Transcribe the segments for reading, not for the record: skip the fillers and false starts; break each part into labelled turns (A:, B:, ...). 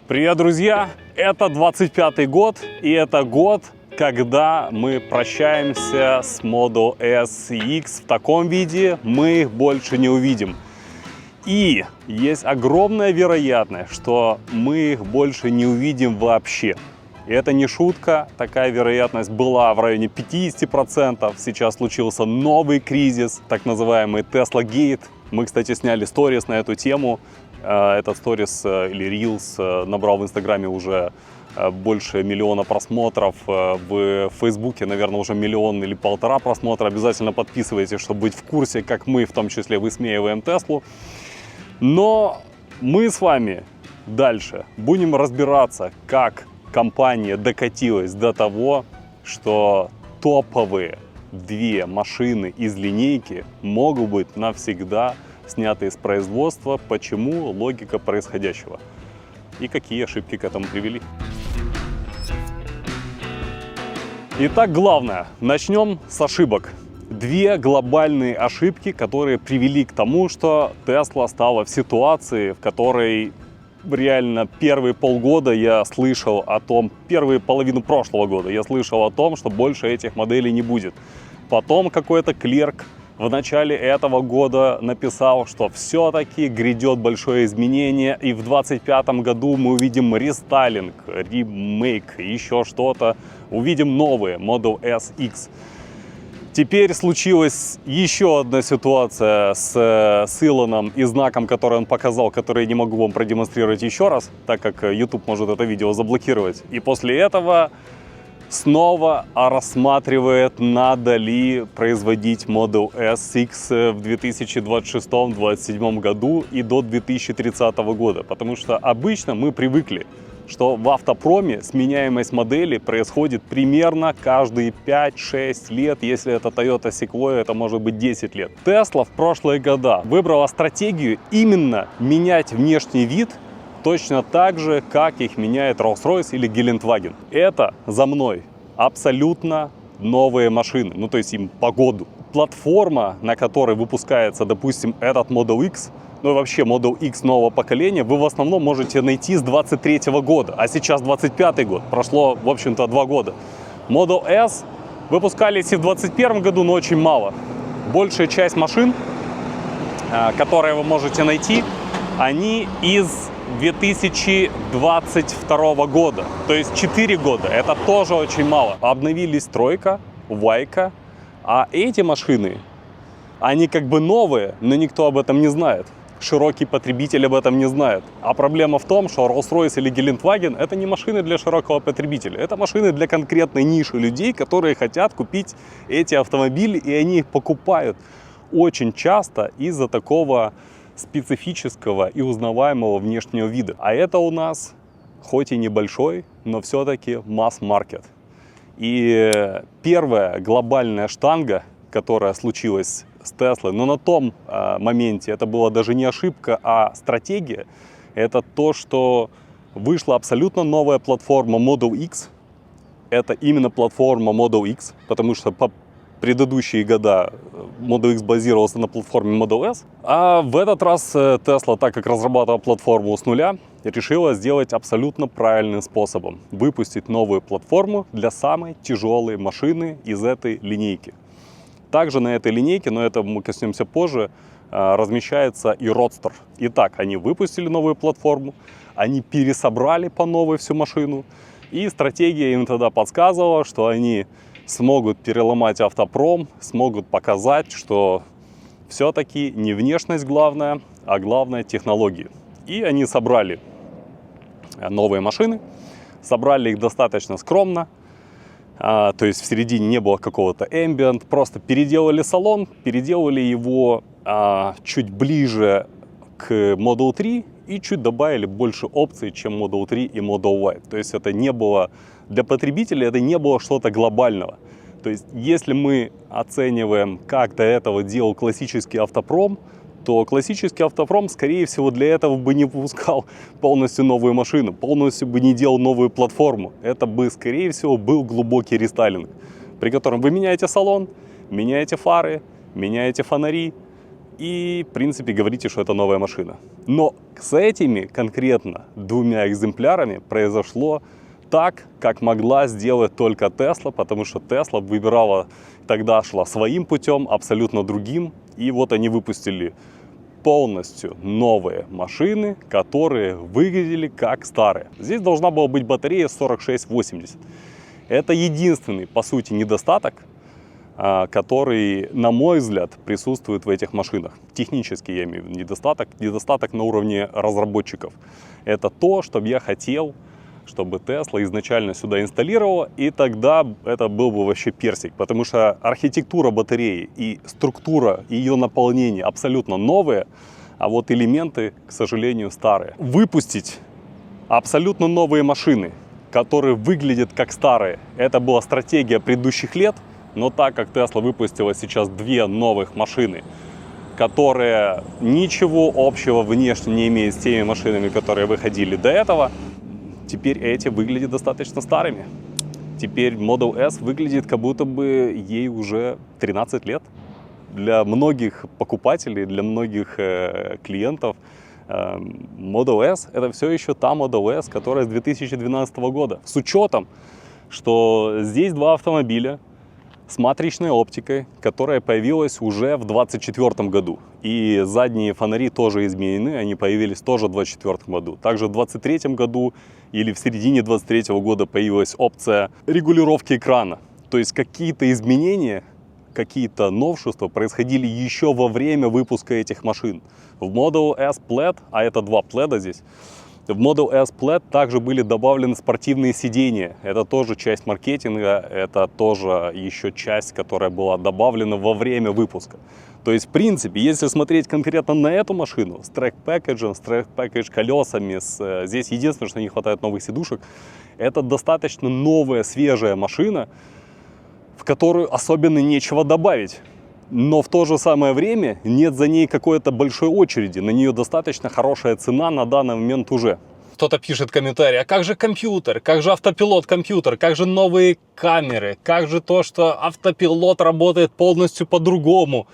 A: Привет, друзья! Это 25-й год, и это год, когда мы прощаемся с Model S и X в таком виде, мы их больше не увидим. И есть огромная вероятность, что мы их больше не увидим вообще. И это не шутка, такая вероятность была в районе 50%. Сейчас случился новый кризис, так называемый Tesla Gate. Мы, кстати, сняли сторис на эту тему. Этот сторис или рилс набрал в Инстаграме уже больше миллиона просмотров. В Фейсбуке, наверное, уже 1 миллион или 1,5 просмотра. Обязательно подписывайтесь, чтобы быть в курсе, как мы, в том числе, высмеиваем Теслу. Но мы с вами дальше будем разбираться, как компания докатилась до того, что топовые 2 машины из линейки могут быть навсегда сняты из производства, почему, логика происходящего и какие ошибки к этому привели. Итак, главное, начнем с ошибок. 2 глобальные ошибки, которые привели к тому, что Tesla стала в ситуации, в которой реально первые полгода я слышал о том, первую половину прошлого года я слышал о том, что больше этих моделей не будет. Потом какой-то клерк в начале этого года написал, что все-таки грядет большое изменение, и в 2025 году мы увидим рестайлинг, ремейк, еще что-то, увидим новые Model S, X. Теперь случилась еще одна ситуация с Илоном и знаком, который он показал, который я не могу вам продемонстрировать еще раз, так как YouTube может это видео заблокировать. И после этого снова рассматривает, надо ли производить Model S, X в 2026-2027 году и до 2030 года. Потому что обычно мы привыкли, что в автопроме сменяемость модели происходит примерно каждые 5-6 лет. Если это Toyota Sequoia, это может быть 10 лет. Tesla в прошлые года выбрала стратегию именно менять внешний вид точно так же, как их меняет Rolls-Royce или Geländewagen. Это за мной абсолютно новые машины, ну то есть им по году. Платформа, на которой выпускается, допустим, этот Model X, ну и вообще Model X нового поколения, вы в основном можете найти с 23 года, а сейчас 25 год, прошло, в общем-то, 2 года. Model S выпускались и в 21 году, но очень мало. Большая часть машин, которые вы можете найти, они из 2022 года, то есть 4 года, это тоже очень мало. Обновились тройка, Вайка, а эти машины, они как бы новые, но никто об этом не знает. Широкий потребитель об этом не знает. А проблема в том, что Rolls-Royce или Geländewagen — это не машины для широкого потребителя, это машины для конкретной ниши людей, которые хотят купить эти автомобили, и они их покупают очень часто из-за такого специфического и узнаваемого внешнего вида. А это у нас хоть и небольшой, но все-таки масс-маркет. И первая глобальная штанга, которая случилась с Tesla, но на том моменте это была даже не ошибка, а стратегия, это то, что вышла абсолютно новая платформа Model X. Это именно платформа Model X, потому что по предыдущие года Model X базировался на платформе Model S, а в этот раз Tesla, так как разрабатывала платформу с нуля, решила сделать абсолютно правильным способом. Выпустить новую платформу для самой тяжелой машины из этой линейки. Также на этой линейке, но это мы коснемся позже, размещается и Roadster. Итак, они выпустили новую платформу, они пересобрали по новой всю машину, и стратегия им тогда подсказывала, что они смогут переломать автопром, смогут показать, что все-таки не внешность главная, а главное технологии. И они собрали новые машины, собрали их достаточно скромно, то есть в середине не было какого-то ambient, просто переделали салон, переделали его чуть ближе к Model 3 и чуть добавили больше опций, чем Model 3 и Model Y. То есть это не было для потребителя, это не было что-то глобального. То есть если мы оцениваем, как до этого делал классический автопром, то классический автопром, скорее всего, для этого бы не выпускал полностью новую машину, полностью бы не делал новую платформу. Это бы, скорее всего, был глубокий рестайлинг, при котором вы меняете салон, меняете фары, меняете фонари, и, в принципе, говорите, что это новая машина. Но с этими конкретно двумя экземплярами произошло так, как могла сделать только Tesla, потому что Tesla выбирала, тогда шла своим путем, абсолютно другим, и вот они выпустили полностью новые машины, которые выглядели как старые. Здесь должна была быть батарея 4680. Это единственный, по сути, недостаток, который, на мой взгляд, присутствует в этих машинах. Технически я имею в виду недостаток на уровне разработчиков. Это то, что я хотел, чтобы Tesla изначально сюда инсталлировала, и тогда это был бы вообще персик, потому что архитектура батареи и структура ее наполнения абсолютно новые, а вот элементы, к сожалению, старые. Выпустить абсолютно новые машины, которые выглядят как старые, это была стратегия предыдущих лет, но так как Tesla выпустила сейчас две новых машины, которые ничего общего внешне не имеют с теми машинами, которые выходили до этого, теперь эти выглядят достаточно старыми. Теперь Model S выглядит, как будто бы ей уже 13 лет. Для многих покупателей, для многих клиентов Model S это все еще та Model S, которая с 2012 года. С учетом, что здесь два автомобиля с матричной оптикой, которая появилась уже в 2024 году. И задние фонари тоже изменены, они появились тоже в 2024 году. Также в 2023 году или в середине 2023 года появилась опция регулировки экрана. То есть какие-то изменения, какие-то новшества происходили еще во время выпуска этих машин. В Model S Plaid, а это два Plaid здесь, в Model S Plaid также были добавлены спортивные сиденья. Это тоже часть маркетинга, это тоже еще часть, которая была добавлена во время выпуска. То есть, в принципе, если смотреть конкретно на эту машину, с трек-пэкэджем, с трек-пэкэдж колесами, здесь единственное, что не хватает новых сидушек, это достаточно новая, свежая машина, в которую особенно нечего добавить. Но в то же самое время нет за ней какой-то большой очереди. На нее достаточно хорошая цена на данный момент уже. Кто-то пишет комментарий: а как же компьютер, как же автопилот компьютер, как же новые камеры, как же то, что автопилот работает полностью по-другому.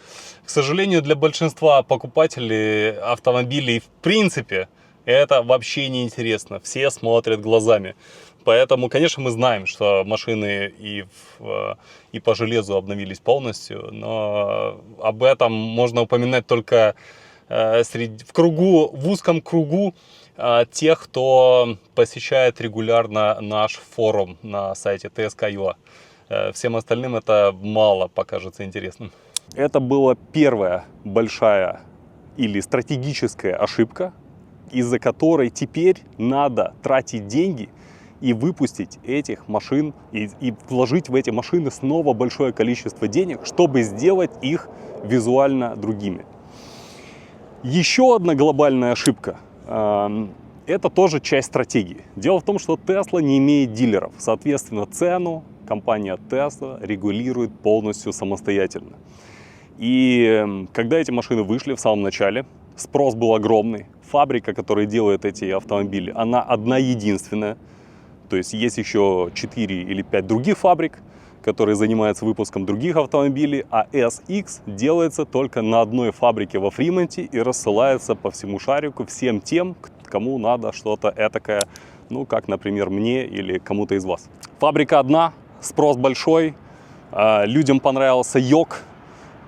A: К сожалению, для большинства покупателей автомобилей в принципе это вообще не интересно. Все смотрят глазами. Поэтому, конечно, мы знаем, что машины и по железу обновились полностью, но об этом можно упоминать только в узком кругу тех, кто посещает регулярно наш форум на сайте TSK.ua. Всем остальным это мало покажется интересным. Это была первая большая или стратегическая ошибка, из-за которой теперь надо тратить деньги и выпустить этих машин, и вложить в эти машины снова большое количество денег, чтобы сделать их визуально другими. Еще одна глобальная ошибка – это тоже часть стратегии. Дело в том, что Tesla не имеет дилеров. Соответственно, цену компания Tesla регулирует полностью самостоятельно. И когда эти машины вышли в самом начале, спрос был огромный. Фабрика, которая делает эти автомобили, она одна единственная. То есть есть еще 4 или 5 других фабрик, которые занимаются выпуском других автомобилей, а SX делается только на одной фабрике во Фримонте и рассылается по всему шарику всем тем, кому надо что-то этакое, ну, как, например, мне или кому-то из вас. Фабрика одна, спрос большой, людям понравился йог,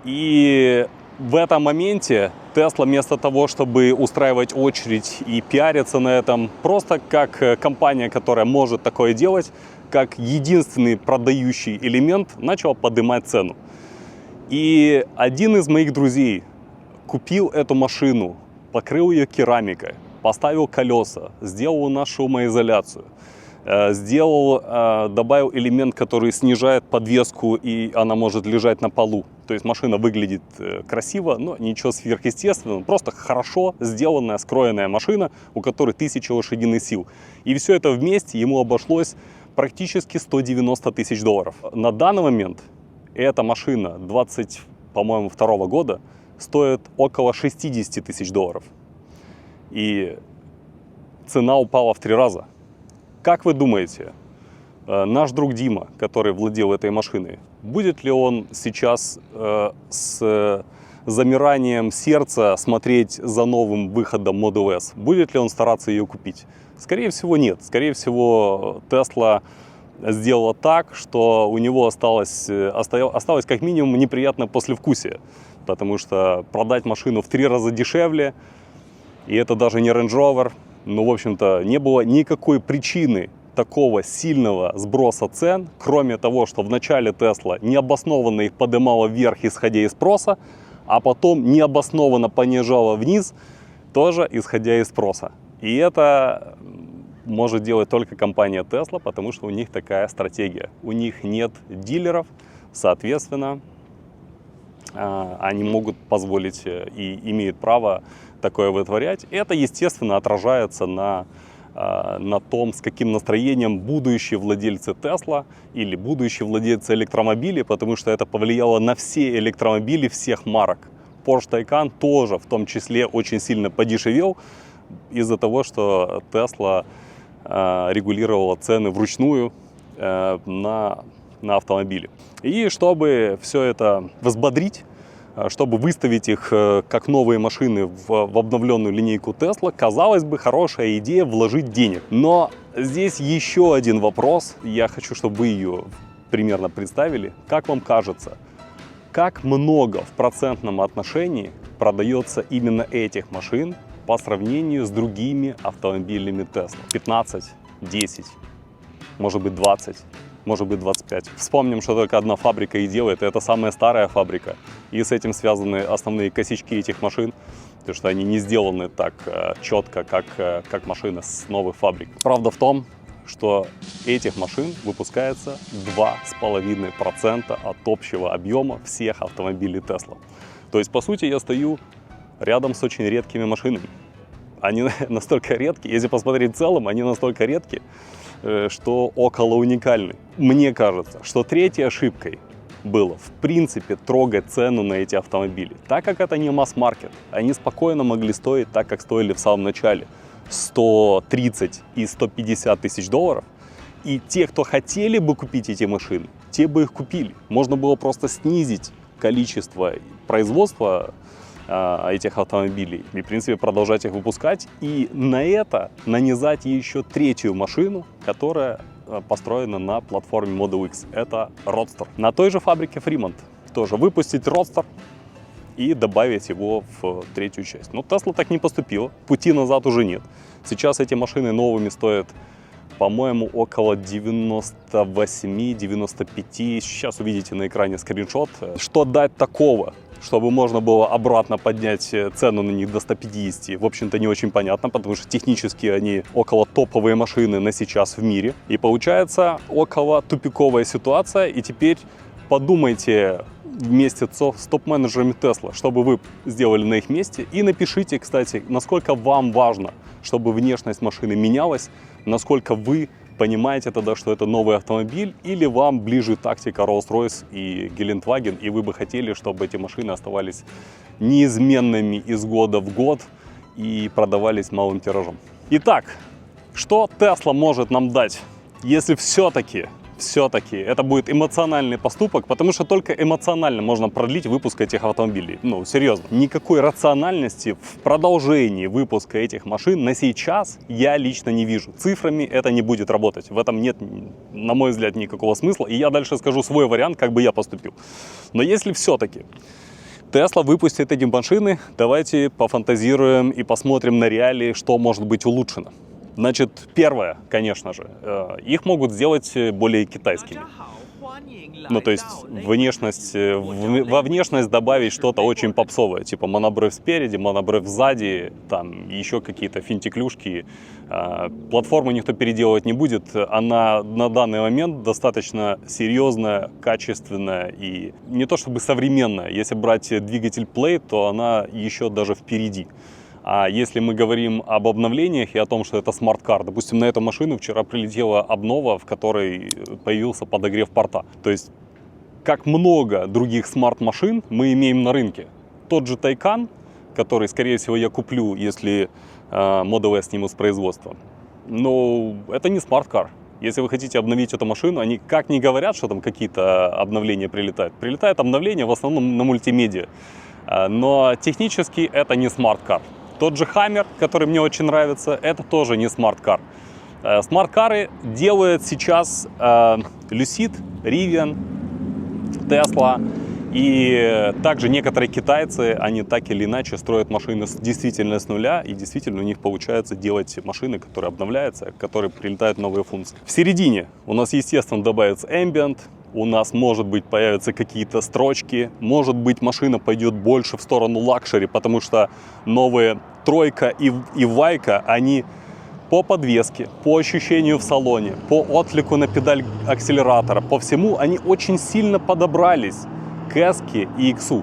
A: и в этом моменте Tesla вместо того, чтобы устраивать очередь и пиариться на этом, просто как компания, которая может такое делать, как единственный продающий элемент, начала поднимать цену. И один из моих друзей купил эту машину, покрыл ее керамикой, поставил колеса, сделал у нас шумоизоляцию, добавил элемент, который снижает подвеску, и она может лежать на полу. То есть машина выглядит красиво, но ничего сверхъестественного, просто хорошо сделанная, скроенная машина, у которой 1000 лошадиных сил. И все это вместе ему обошлось практически $190 тысяч. На данный момент эта машина 22 года стоит около $60 тысяч. И цена упала в 3 раза. Как вы думаете, наш друг Дима, который владел этой машиной, будет ли он сейчас с замиранием сердца смотреть за новым выходом Model S. Будет ли он стараться ее купить? Скорее всего, нет. Скорее всего, Tesla сделала так, что у него осталось как минимум неприятное послевкусие. Потому что продать машину в 3 раза дешевле, и это даже не Range Rover, ну, в общем-то, не было никакой причины такого сильного сброса цен, кроме того, что вначале Tesla необоснованно их поднимала вверх, исходя из спроса, а потом необоснованно понижала вниз, тоже исходя из спроса. И это может делать только компания Tesla, потому что у них такая стратегия. У них нет дилеров, соответственно, они могут позволить и имеют право такое вытворять. Это, естественно, отражается на том, с каким настроением будущие владельцы Tesla или будущие владельцы электромобилей, потому что это повлияло на все электромобили всех марок. Porsche Taycan тоже в том числе очень сильно подешевел из-за того, что Tesla регулировала цены вручную на автомобили. И чтобы все это взбодрить, чтобы выставить их как новые машины в обновленную линейку Tesla, казалось бы, хорошая идея вложить денег. Но здесь еще один вопрос. Я хочу, чтобы вы ее примерно представили. Как вам кажется, как много в процентном отношении продается именно этих машин по сравнению с другими автомобилями Tesla? 15, 10, может быть 20. Может быть 25. Вспомним, что только одна фабрика и делает. Это самая старая фабрика. И с этим связаны основные косячки этих машин. Потому что они не сделаны так четко, как машины с новых фабрик. Правда в том, что этих машин выпускается 2,5% от общего объема всех автомобилей Tesla. То есть, по сути, я стою рядом с очень редкими машинами. Они настолько редкие, если посмотреть в целом, они настолько редкие, что около уникальны. Мне кажется, что третьей ошибкой было, в принципе, трогать цену на эти автомобили. Так как это не масс-маркет, они спокойно могли стоить так, как стоили в самом начале. 130 и 150 тысяч долларов. И те, кто хотели бы купить эти машины, те бы их купили. Можно было просто снизить количество производства этих автомобилей и, в принципе, продолжать их выпускать. И на это нанизать еще третью машину, которая построена на платформе Model X. Это Roadster. На той же фабрике Fremont тоже выпустить Roadster и добавить его в третью часть. Но Tesla так не поступила. Пути назад уже нет. Сейчас эти машины новыми стоят, по-моему, около 98-95. Сейчас увидите на экране скриншот. Что дать такого, чтобы можно было обратно поднять цену на них до 150, в общем-то, не очень понятно, потому что технически они около топовые машины на сейчас в мире. И получается около тупиковая ситуация. И теперь подумайте вместе с топ-менеджерами Tesla, что бы вы сделали на их месте. И напишите, кстати, насколько вам важно, чтобы внешность машины менялась, насколько вы понимаете тогда, что это новый автомобиль, или вам ближе тактика Rolls-Royce и Geländewagen, и вы бы хотели, чтобы эти машины оставались неизменными из года в год и продавались малым тиражом. Итак, что Tesla может нам дать, если все-таки это будет эмоциональный поступок, потому что только эмоционально можно продлить выпуск этих автомобилей. Ну, серьезно. Никакой рациональности в продолжении выпуска этих машин на сейчас я лично не вижу. Цифрами это не будет работать. В этом нет, на мой взгляд, никакого смысла. И я дальше скажу свой вариант, как бы я поступил. Но если все-таки Tesla выпустит эти машины, давайте пофантазируем и посмотрим на реалии, что может быть улучшено. Значит, первое, конечно же, их могут сделать более китайскими. Ну, то есть во внешность добавить что-то очень попсовое, типа монобрев спереди, монобрев сзади, там еще какие-то финтиклюшки. Платформу никто переделывать не будет, она на данный момент достаточно серьезная, качественная и не то чтобы современная. Если брать двигатель Play, то она еще даже впереди. А если мы говорим об обновлениях и о том, что это смарт-кар, допустим, на эту машину вчера прилетела обнова, в которой появился подогрев порта. То есть, как много других смарт-машин мы имеем на рынке. Тот же Taycan, который, скорее всего, я куплю, если Model S снимут с производства. Но это не смарт-кар. Если вы хотите обновить эту машину, они как не говорят, что там какие-то обновления прилетают. Прилетают обновления в основном на мультимедиа. Но технически это не смарт-кар. Тот же Hammer, который мне очень нравится, это тоже не смарт-кар. Смарт-кары делают сейчас Lucid, Rivian, Tesla. И также некоторые китайцы, они так или иначе строят машины действительно с нуля, и действительно у них получается делать машины, которые обновляются, которые прилетают новые функции. В середине у нас, естественно, добавится Ambient, у нас, может быть, появятся какие-то строчки, может быть, машина пойдет больше в сторону лакшери, потому что новые тройка и вайка, они по подвеске, по ощущению в салоне, по отклику на педаль акселератора, по всему, они очень сильно подобрались к S-ке и X-у.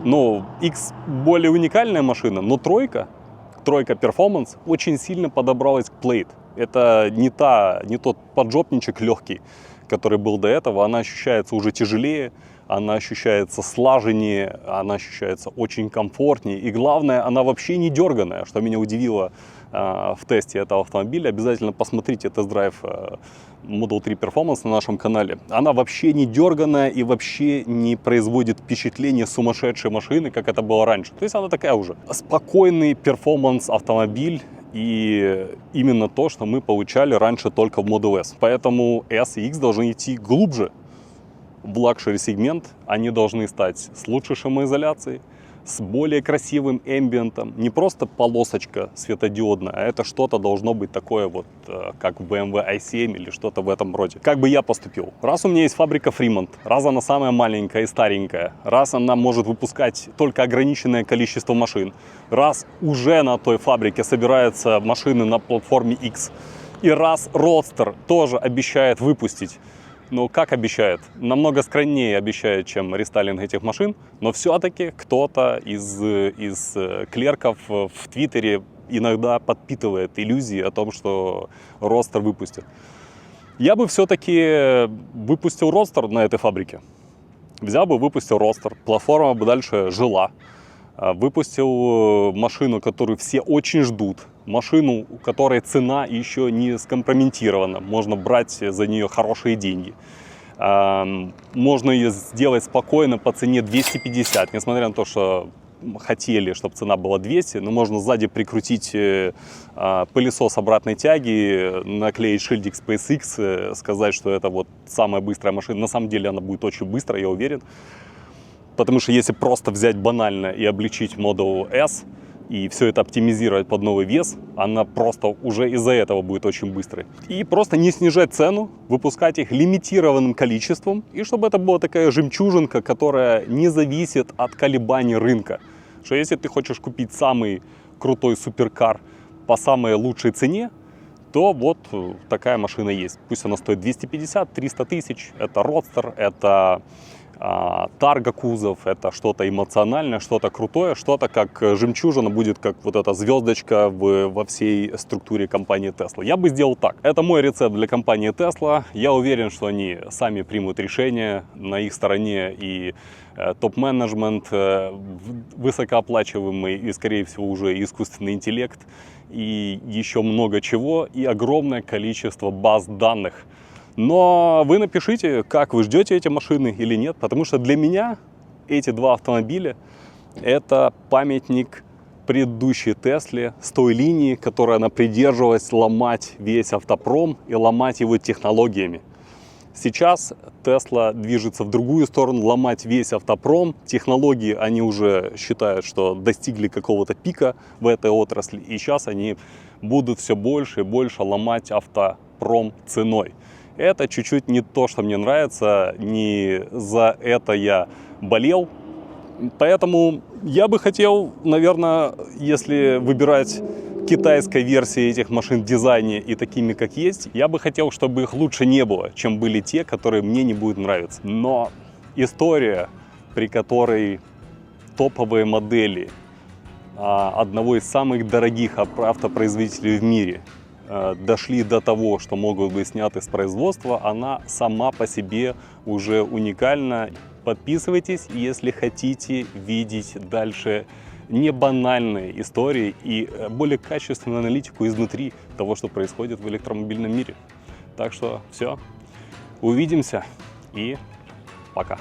A: Ну, X более уникальная машина, но тройка Performance очень сильно подобралась к Plate. Это не тот поджопничек легкий, который был до этого. Она ощущается уже тяжелее, она ощущается слаженнее, она ощущается очень комфортнее. И главное, она вообще не дерганая, что меня удивило в тесте этого автомобиля. Обязательно посмотрите тест-драйв Model 3 Performance на нашем канале. Она вообще не дерганая и вообще не производит впечатление сумасшедшей машины, как это было раньше. То есть она такая уже спокойный перформанс-автомобиль. И именно то, что мы получали раньше только в Model S. Поэтому S и X должны идти глубже в лакшери-сегмент. Они должны стать с лучшей шумоизоляцией, с более красивым эмбиентом. Не просто полосочка светодиодная, а это что-то должно быть такое вот, как в BMW i7 или что-то в этом роде. Как бы я поступил? Раз у меня есть фабрика Fremont, раз она самая маленькая и старенькая, раз она может выпускать только ограниченное количество машин, раз уже на той фабрике собираются машины на платформе X, и раз Roadster тоже обещает выпустить, ну, как обещает? Намного скромнее обещает, чем рестайлинг этих машин, но все-таки кто-то из клерков в Твиттере иногда подпитывает иллюзии о том, что Roadster выпустит. Я бы все-таки выпустил Roadster на этой фабрике. Взял бы, выпустил Roadster, платформа бы дальше жила. Выпустил машину, которую все очень ждут. Машину, у которой цена еще не скомпрометирована. Можно брать за нее хорошие деньги. Можно ее сделать спокойно по цене 250. Несмотря на то, что хотели, чтобы цена была 200, но можно сзади прикрутить пылесос обратной тяги, наклеить шильдик SpaceX, сказать, что это вот самая быстрая машина. На самом деле она будет очень быстрая, я уверен. Потому что если просто взять банально и облегчить Model S и все это оптимизировать под новый вес, она просто уже из-за этого будет очень быстрой. И просто не снижать цену, выпускать их лимитированным количеством, и чтобы это была такая жемчужинка, которая не зависит от колебаний рынка. Что если ты хочешь купить самый крутой суперкар по самой лучшей цене, то вот такая машина есть. Пусть она стоит 250-300 тысяч, это Roadster, это Тарго кузов, это что-то эмоциональное, что-то крутое, что-то как жемчужина будет, как вот эта звездочка во всей структуре компании Tesla. Я бы сделал так. Это мой рецепт для компании Tesla. Я уверен, что они сами примут решение, на их стороне и топ-менеджмент, высокооплачиваемый и, скорее всего, уже искусственный интеллект, и еще много чего, и огромное количество баз данных. Но вы напишите, как вы ждете эти машины или нет, потому что для меня эти два автомобиля – это памятник предыдущей Тесле с той линии, которой она придерживалась ломать весь автопром и ломать его технологиями. Сейчас Tesla движется в другую сторону, ломать весь автопром. Технологии они уже считают, что достигли какого-то пика в этой отрасли, и сейчас они будут все больше и больше ломать автопром ценой. Это чуть-чуть не то, что мне нравится, не за это я болел. Поэтому я бы хотел, наверное, если выбирать китайской версии этих машин в дизайне и такими, как есть, я бы хотел, чтобы их лучше не было, чем были те, которые мне не будут нравиться. Но история, при которой топовые модели одного из самых дорогих автопроизводителей в мире дошли до того, что могут быть сняты с производства, она сама по себе уже уникальна. Подписывайтесь, если хотите видеть дальше не банальные истории и более качественную аналитику изнутри того, что происходит в электромобильном мире. Так что все, увидимся и пока.